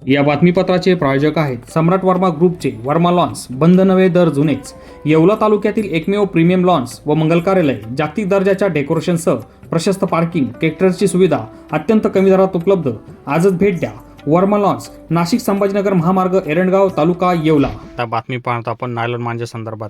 या बातमीपत्राचे प्रायोजक आहेत सम्राट वर्मा ग्रुपचे वर्मा लॉन्स, बंद नवे दर जुनेच. येवला तालुक्यातील एकमेव प्रीमियम लॉन्स व मंगल कार्यालय, जागतिक दर्जाच्या डेकोरेशनसह प्रशस्त पार्किंग, ट्रॅक्टरची सुविधा अत्यंत कमी दरात उपलब्ध. आजच भेट द्या. वर्मा लॉन्स, नाशिक संभाजीनगर महामार्ग, एरंडगाव तालुका येवला. आता बातमी पाहतो आपण नायलॉन मांजा संदर्भात.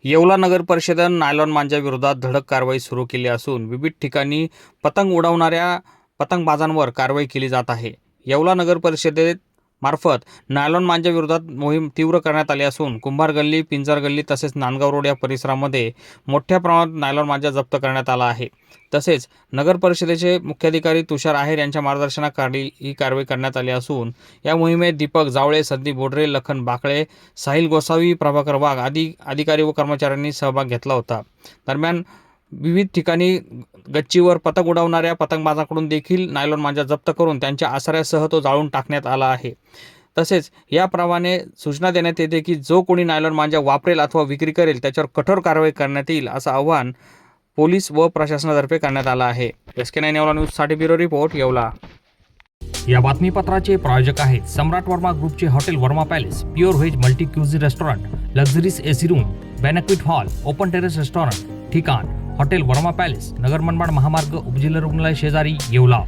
येवला नगर परिषदेनं नायलॉन मांजा विरोधात धडक कारवाई सुरू केली असून विविध ठिकाणी पतंग उडवणाऱ्या पतंगबाजांवर कारवाई केली जात आहे. येवला नगर परिषदेत मार्फत नायलॉन मांजा विरोधात मोहीम तीव्र करण्यात आली असून कुंभार गल्ली, पिंजर गल्ली तसेच नांदगाव रोड या परिसरामध्ये मोठ्या प्रमाणात नायलॉन मांजा जप्त करण्यात आला आहे. तसेच नगर परिषदेचे मुख्याधिकारी तुषार आहेर यांच्या मार्गदर्शनाखाली ही कारवाई करण्यात आली असून या मोहिमेत दीपक जावळे, संदीप बोडरे, लखन बाकळे, साहिल गोसावी, प्रभाकर वाघ आदी अधिकारी व कर्मचाऱ्यांनी सहभाग घेतला होता. दरम्यान विविध ठिकाणी गच्चीवर पतंग उडवणाऱ्या पतंगबाजांकडून देखील नायलॉन मांजा जप्त करून त्यांच्या आसऱ्यासह तो जाळून टाकण्यात आला आहे. तसेच याप्रमाणे सूचना देण्यात येते की जो कोणी नायलॉन मांजा वापरेल अथवा विक्री करेल त्याच्यावर कठोर कारवाई करण्यात येईल असं आवाहन पोलीस व प्रशासनातर्फे करण्यात आलं आहे. SK9 येवला न्यूजसाठी ब्युरो रिपोर्ट येवला. या बातमीपत्राचे प्रायोजक आहेत सम्राट वर्मा ग्रुपचे hotel Verma palace, pure veg multi cuisine restaurant, luxuries AC room, banquet hall, open terrace restaurant. ठिकाण हॉटेल वर्मा पॅलेस, नगर मनमाड महामार्ग, उपजिल्हा रुग्णालय शेजारी, येवला.